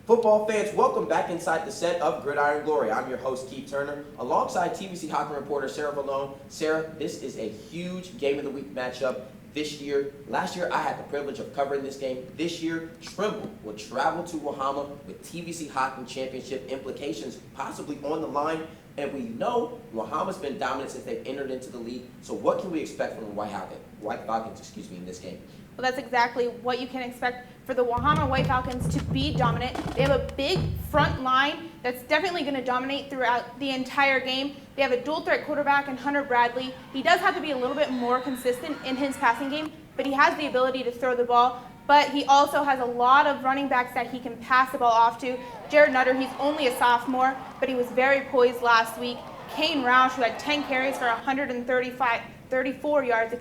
Football fans, welcome back inside the set of Gridiron Glory. I'm your host, Keith Turner, alongside TVC-Hocking reporter Sara Vallone. Sara, this is a huge Game of the Week matchup this year. Last year, I had the privilege of covering this game. This year, Trimble will travel to Wahama with TVC-Hocking championship implications possibly on the line. And we know Wahama's been dominant since they've entered into the league. So what can we expect from the White Falcons, in this game? Well, that's exactly what you can expect for the Wahama White Falcons to be dominant. They have a big front line that's definitely going to dominate throughout the entire game. They have a dual threat quarterback in Hunter Bradley. He does have to be a little bit more consistent in his passing game, but he has the ability to throw the ball. But he also has a lot of running backs that he can pass the ball off to. Jared Nutter, he's only a sophomore, but he was very poised last week. Kane Roush, who had 10 carries for 134 yards,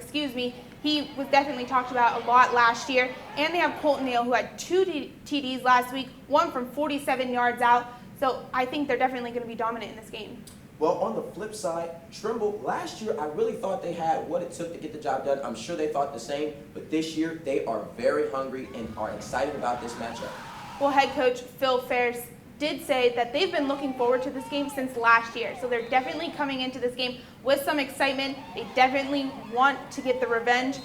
he was definitely talked about a lot last year. And they have Colton Neal, who had 2 TDs last week, one from 47 yards out. So I think they're definitely going to be dominant in this game. Well, on the flip side, Trimble, last year I really thought they had what it took to get the job done. I'm sure they thought the same, but this year they are very hungry and are excited about this matchup. Well, head coach Phil Ferris did say that they've been looking forward to this game since last year. So they're definitely coming into this game with some excitement. They definitely want to get the revenge.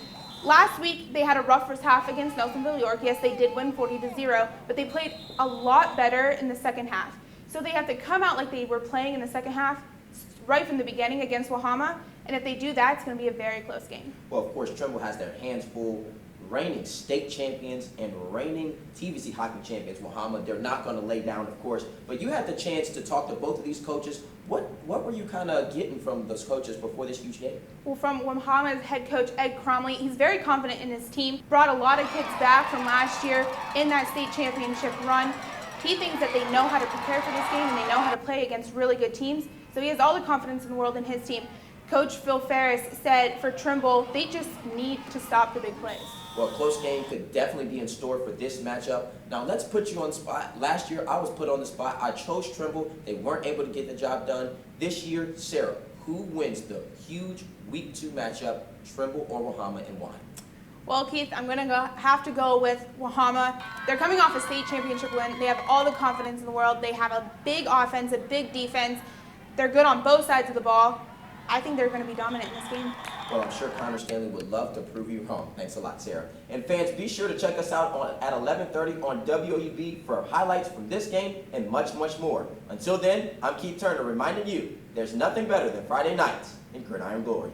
Last week, they had a rough first half against Nelsonville York. Yes, they did win 40-0, but they played a lot better in the second half. So they have to come out like they were playing in the second half right from the beginning against Wahama. And if they do that, it's going to be a very close game. Well, of course, Trimble has their hands full. Reigning state champions and reigning TVC-Hocking champions, Wahama. They're not going to lay down, of course. But you had the chance to talk to both of these coaches. What were you kind of getting from those coaches before this huge game? Well, from Wahama's head coach, Ed Cromley, he's very confident in his team. Brought a lot of kids back from last year in that state championship run. He thinks that they know how to prepare for this game and they know how to play against really good teams. So he has all the confidence in the world in his team. Coach Phil Ferris said for Trimble, they just need to stop the big plays. Well, a close game could definitely be in store for this matchup. Now, let's put you on the spot. Last year, I was put on the spot. I chose Trimble. They weren't able to get the job done. This year, Sara, who wins the huge Week 2 matchup, Trimble or Wahama, and why? Well, Keith, I'm going to have to go with Wahama. They're coming off a state championship win. They have all the confidence in the world. They have a big offense, a big defense. They're good on both sides of the ball. I think they're going to be dominant in this game. Well, I'm sure Connor Stanley would love to prove you wrong. Thanks a lot, Sara. And fans, be sure to check us out at 11:30 on WOUB for highlights from this game and much, much more. Until then, I'm Keith Turner reminding you, there's nothing better than Friday nights in Gridiron Glory.